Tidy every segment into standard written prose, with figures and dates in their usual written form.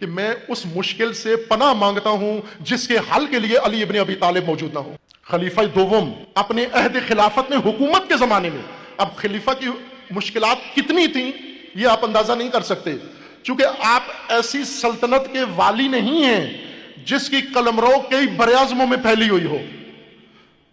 کہ میں اس مشکل سے پناہ مانگتا ہوں جس کے حل کے لیے علی ابن ابی طالب موجود نہ ہو۔ خلیفہ دوم اپنے عہد خلافت میں حکومت کے زمانے میں، اب خلیفہ کی مشکلات کتنی تھیں یہ آپ اندازہ نہیں کر سکتے، چونکہ آپ ایسی سلطنت کے والی نہیں ہیں جس کی قلمرو کئی براعظموں میں پھیلی ہوئی ہو،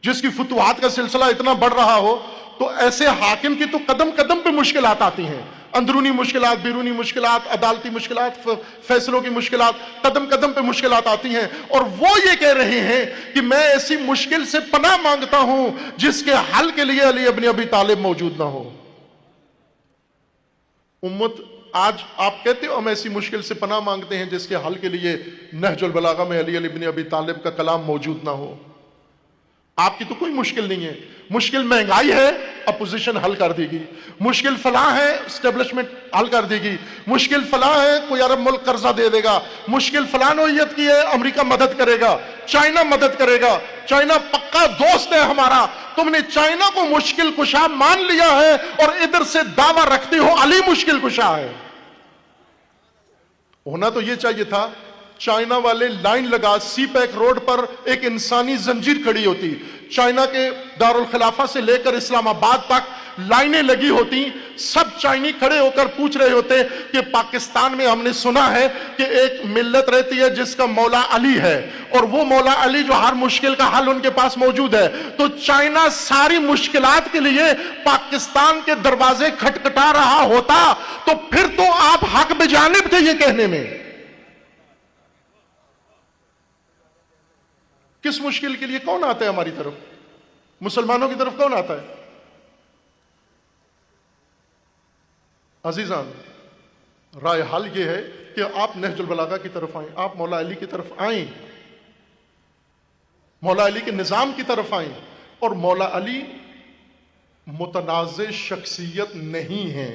جس کی فتوحات کا سلسلہ اتنا بڑھ رہا ہو، تو ایسے حاکم کی تو قدم قدم پہ مشکلات آتی ہیں، اندرونی مشکلات، بیرونی مشکلات، عدالتی مشکلات، فیصلوں کی مشکلات، قدم قدم پہ مشکلات آتی ہیں، اور وہ یہ کہہ رہے ہیں کہ میں ایسی مشکل سے پناہ مانگتا ہوں جس کے حل کے لیے علی ابن ابی طالب موجود نہ ہو۔ امت آج آپ کہتے ہو ہم ایسی مشکل سے پناہ مانگتے ہیں جس کے حل کے لیے نہج البلاغہ میں علی ابن ابی طالب کا کلام موجود نہ ہو۔ آپ کی تو کوئی مشکل نہیں ہے، مشکل مہنگائی ہے اپوزیشن حل کر دے گی، مشکل فلاں ہے اسٹیبلشمنٹ حل کر دے گی، مشکل فلاں ہے کوئی عرب ملک قرضہ دے دے گا، مشکل فلاں نوعیت کی ہے امریکہ مدد کرے گا، چائنا مدد کرے گا، چائنا پکا دوست ہے ہمارا، تم نے چائنا کو مشکل کشا مان لیا ہے اور ادھر سے دعویٰ رکھتے ہو علی مشکل کشا ہے۔ ہونا تو یہ چاہیے تھا چائنا والے لائن لگا سی پیک روڈ پر ایک انسانی زنجیر کھڑی ہوتی، چائنا کے دارالخلافہ سے لے کر اسلام آباد تک لائنیں لگی ہوتی، سب چائنی کھڑے ہو کر پوچھ رہے ہوتے کہ پاکستان میں ہم نے سنا ہے کہ ایک ملت رہتی ہے جس کا مولا علی ہے، اور وہ مولا علی جو ہر مشکل کا حل ان کے پاس موجود ہے، تو چائنا ساری مشکلات کے لیے پاکستان کے دروازے کھٹکھٹا رہا ہوتا تو پھر تو آپ حق بجانب تھے یہ کہنے میں۔ کس مشکل کے لیے کون آتا ہے ہماری طرف؟ مسلمانوں کی طرف کون آتا ہے؟ عزیزان، رائے حل یہ ہے کہ آپ نہج البلاغہ کی طرف آئیں، آپ مولا علی کی طرف آئیں، مولا علی کے نظام کی طرف آئیں، اور مولا علی متنازع شخصیت نہیں ہے۔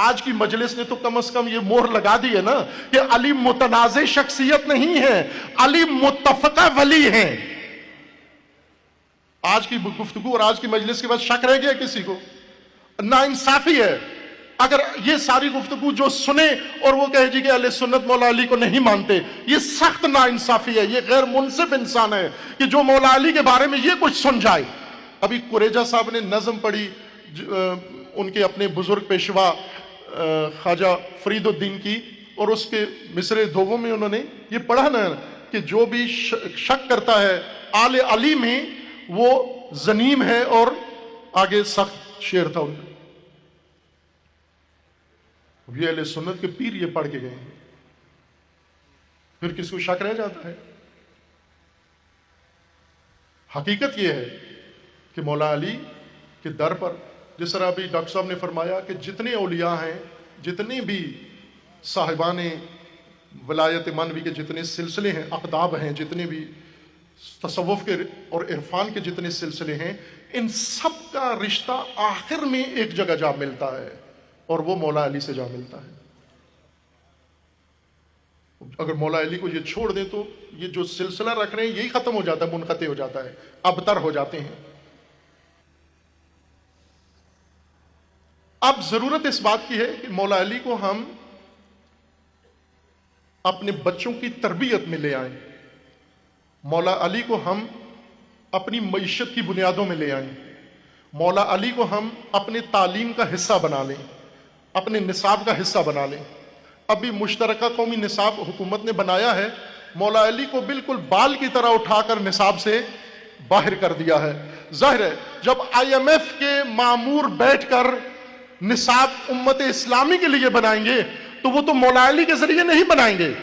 آج کی مجلس نے تو کم از کم یہ مہر لگا دی ہے نا کہ علی متنازع شخصیت نہیں ہے، علی متفقہ ولی ہیں۔ آج کی گفتگو اور آج کی مجلس کے بعد شک رہ گیا کسی کو؟ ناانصافی ہے اگر یہ ساری گفتگو جو سنے اور وہ کہے جی کہ اہل سنت مولا علی کو نہیں مانتے، یہ سخت ناانصافی ہے، یہ غیر منصف انسان ہے کہ جو مولا علی کے بارے میں یہ کچھ سن جائے۔ ابھی قریجہ صاحب نے نظم پڑھی ان کے اپنے بزرگ پیشوا خواجہ فرید الدین کی، اور اس کے مصرع دوم میں انہوں نے یہ پڑھا نا کہ جو بھی شک کرتا ہے آل علی میں وہ زنیم ہے، اور آگے سخت شعر تھا ان کا۔ یہ اہل سنت کے پیر یہ پڑھ کے گئے ہیں، پھر کس کو شک رہ جاتا ہے؟ حقیقت یہ ہے کہ مولا علی کے در پر، جس طرح ابھی ڈاکٹر صاحب نے فرمایا کہ جتنے اولیاء ہیں، جتنے بھی صاحبان ولایت مانوی کے جتنے سلسلے ہیں، اقطاب ہیں، جتنے بھی تصوف کے اور عرفان کے جتنے سلسلے ہیں، ان سب کا رشتہ آخر میں ایک جگہ جا ملتا ہے، اور وہ مولا علی سے جا ملتا ہے۔ اگر مولا علی کو یہ چھوڑ دیں تو یہ جو سلسلہ رکھ رہے ہیں یہی ختم ہو جاتا ہے، منقطع ہو جاتا ہے، ابتر ہو جاتے ہیں۔ اب ضرورت اس بات کی ہے کہ مولا علی کو ہم اپنے بچوں کی تربیت میں لے آئیں، مولا علی کو ہم اپنی معیشت کی بنیادوں میں لے آئیں، مولا علی کو ہم اپنے تعلیم کا حصہ بنا لیں، اپنے نصاب کا حصہ بنا لیں۔ ابھی مشترکہ قومی نصاب حکومت نے بنایا ہے، مولا علی کو بالکل بال کی طرح اٹھا کر نصاب سے باہر کر دیا ہے۔ ظاہر ہے جب آئی ایم ایف کے مامور بیٹھ کر نصاب امت اسلامی کے لیے بنائیں گے تو وہ تو مولا علی کے ذریعے نہیں بنائیں گے۔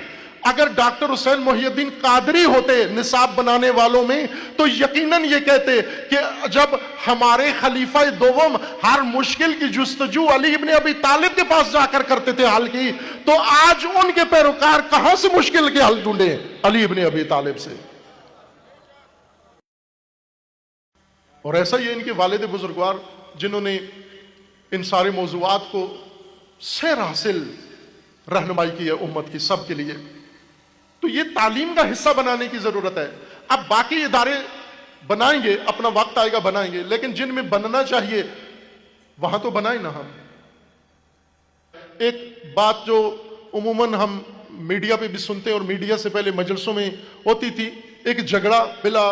اگر ڈاکٹر حسین محی الدین قادری ہوتے نصاب بنانے والوں میں تو یقیناً یہ کہتے کہ جب ہمارے خلیفہ دوم ہر مشکل کی جستجو علی ابن ابی طالب کے پاس جا کر کرتے تھے حل کی، تو آج ان کے پیروکار کہاں سے مشکل کے حل ڈھونڈے؟ علی ابن ابی طالب سے۔ اور ایسا ہی ان کے والد بزرگوار جنہوں نے ان سارے موضوعات کو سیر حاصل رہنمائی کی ہے امت کی سب کے لیے، تو یہ تعلیم کا حصہ بنانے کی ضرورت ہے۔ اب باقی ادارے بنائیں گے، اپنا وقت آئے گا بنائیں گے، لیکن جن میں بننا چاہیے وہاں تو بنائیں نا ہم۔ ایک بات جو عموماً ہم मीडिया पे भी सुनते हैं और मीडिया से पहले मजलिसों में होती थी, एक झगड़ा बिला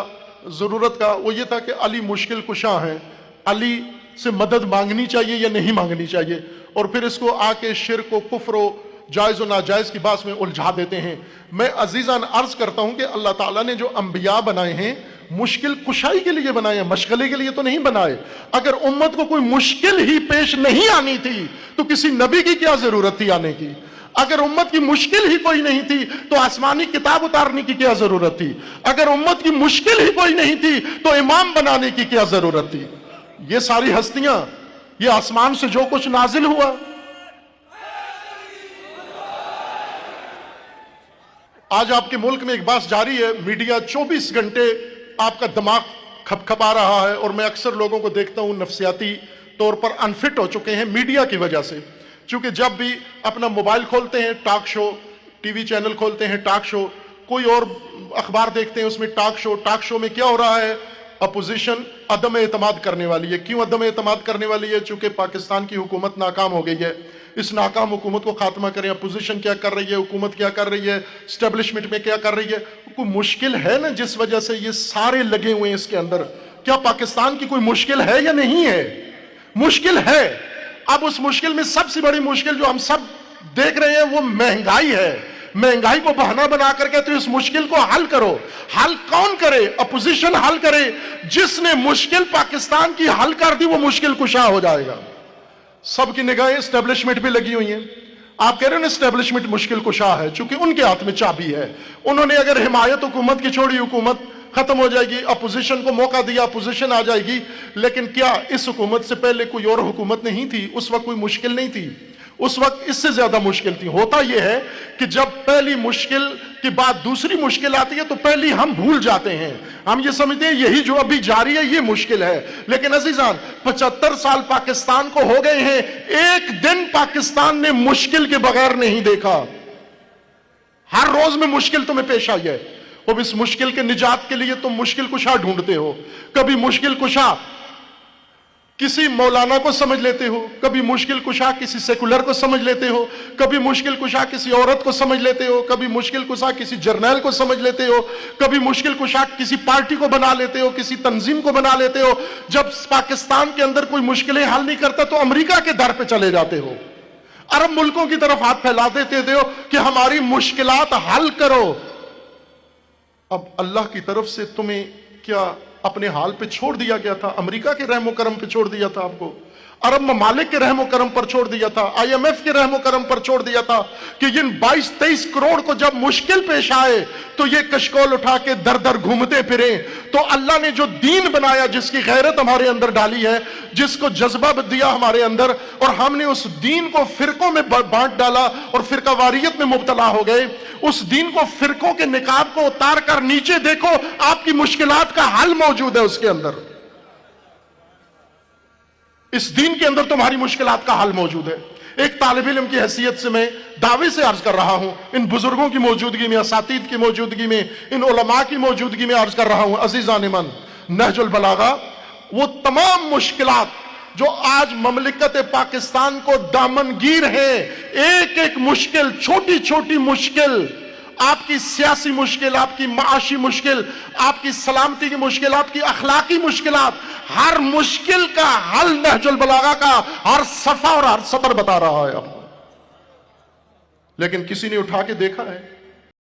ज़रूरत का, वो ये था कि अली मुश्किल कुशा हैं, अली से मदद मांगनी चाहिए या नहीं मांगनी चाहिए, और फिर इसको आके शिर्क व कुफ्र व जायज़ व नाजायज़ की बात में उलझा देते हैं। मैं अजीज़ान अर्ज़ करता हूँ कि अल्लाह ताला ने जो अंबिया बनाए हैं मुश्किल कुशाई के लिए बनाए हैं, मशगले के लिए तो नहीं बनाए। अगर उम्मत को कोई मुश्किल ही पेश नहीं आनी थी तो किसी नबी की क्या ज़रूरत थी आने की? अगर उम्मत की मुश्किल ही कोई नहीं थी तो आसमानी किताब उतारने की क्या ज़रूरत थी? अगर उम्मत की मुश्किल ही कोई नहीं थी तो इमाम बनाने की क्या ज़रूरत थी? ये सारी हस्तियां, ये आसमान से जो कुछ नाजिल हुआ, आज आपके मुल्क में एक बात जारी है, मीडिया 24 घंटे आपका दिमाग खपखपा रहा है, और मैं अक्सर लोगों को देखता हूं नफ्सियाती तौर पर अनफिट हो चुके हैं मीडिया की वजह से। क्योंकि जब भी अपना मोबाइल खोलते हैं टॉक शो, टीवी चैनल खोलते हैं टॉक शो, कोई और अखबार देखते हैं उसमें टॉक शो में क्या हो रहा है? अपोजिशन अदम एतमाद करने वाली है। क्यों अदम एतमाद करने वाली है? चूंकि पाकिस्तान की हुकूमत नाकाम हो गई है, इस नाकाम हुकूमत को खात्मा करें। अपोजिशन क्या कर रही है, हुकूमत क्या कर रही है, एस्टेब्लिशमेंट में क्या कर रही है? कोई मुश्किल है ना जिस वजह से ये सारे लगे हुए हैं इसके अंदर? क्या पाकिस्तान की कोई मुश्किल है या नहीं है? मुश्किल है। अब उस मुश्किल में सबसे बड़ी मुश्किल जो हम सब देख रहे हैं वो महंगाई है। महंगाई को बहाना बना करके तो इस मुश्किल को हल करो। हल कौन करे? अपोजिशन हल करे। जिसने मुश्किल पाकिस्तान की हल कर दी वो मुश्किल कुशा हो जाएगा। सबकी निगाहें एस्टेब्लिशमेंट पे लगी हुई हैं। आप कह रहे हो ना एस्टेब्लिशमेंट मुश्किल कुशा है, चूंकि उनके हाथ में चाबी है। उन्होंने अगर हिमायत हुकूमत की छोड़ी, हुकूमत खत्म हो जाएगी, अपोजिशन को मौका दिया, अपोजिशन आ जाएगी। लेकिन क्या इस हुकूमत से पहले कोई और हुकूमत नहीं थी? उस वक्त कोई मुश्किल नहीं थी, उस वक्त इससे ज्यादा मुश्किल थी। होता यह है कि जब पहली मुश्किल के बाद दूसरी मुश्किल आती है तो पहली हम भूल जाते हैं, हम ये समझते हैं यही जो अभी जारी है ये मुश्किल है। लेकिन अजीजान 75 साल पाकिस्तान को हो गए हैं, एक दिन पाकिस्तान ने मुश्किल के बगैर नहीं देखा। हर रोज में मुश्किल तुम्हें पेश आई है। अब इस मुश्किल के निजात के लिए तुम मुश्किल कुशा ढूंढते हो। कभी मुश्किल कुशा किसी मौलाना को समझ लेते हो, कभी मुश्किल कुशा किसी सेकुलर को समझ लेते हो, कभी मुश्किल कुशा किसी औरत को समझ लेते हो, कभी मुश्किल कुशा किसी जर्नैल को समझ लेते हो, कभी मुश्किल कुशा किसी पार्टी को बना लेते हो, किसी तंजीम को बना लेते हो। जब पाकिस्तान के अंदर कोई मुश्किलें हल नहीं करता तो अमेरिका के दर पे चले जाते हो, अरब मुल्कों की तरफ हाथ फैला देते हो कि हमारी मुश्किलात हल करो। अब अल्लाह की तरफ से तुम्हें क्या अपने हाल पे छोड़ दिया गया था? अमेरिका के रहमो करम पे छोड़ दिया था आपको, अरब ममालिक के रहमो करम पर छोड़ दिया था, IMF के रहमो करम पर छोड़ दिया था कि इन 22-23 करोड़ को जब मुश्किल पेश आए तो ये कशकोल उठा के दर दर घूमते फिरे। तो अल्लाह ने जो दीन बनाया, जिसकी गैरत हमारे अंदर डाली है, जिसको जज्बा दिया हमारे अंदर, और हमने उस दीन को फिरकों में बांट डाला और फिरकावारियत में मुब्तला हो गए। उस दीन को फिरकों के निकाब को उतार कर नीचे देखो, आपकी मुश्किलात का हल मौजूद है उसके अंदर। इस दीन के अंदर तुम्हारी मुश्किलात का हल मौजूद है। एक तालिब इल्म की हैसियत से मैं दावे से अर्ज कर रहा हूं, इन बुजुर्गों की मौजूदगी में, असातीद की मौजूदगी में, इन उलमा की मौजूदगी में अर्ज कर रहा हूं, अजीज़ान मन, नहजुल बलागा वो तमाम मुश्किलात जो आज ममलिकत पाकिस्तान को दामनगीर है, एक एक मुश्किल, छोटी छोटी मुश्किल, आपकी सियासी मुश्किल, आपकी माशी मुश्किल, आपकी सलामती की मुश्किल, आपकी अखलाकी मुश्किलात, हर मुश्किल का हल नहजुल बलागा का हर सफा और हर सतर बता रहा है आपको। लेकिन किसी ने उठा के देखा है?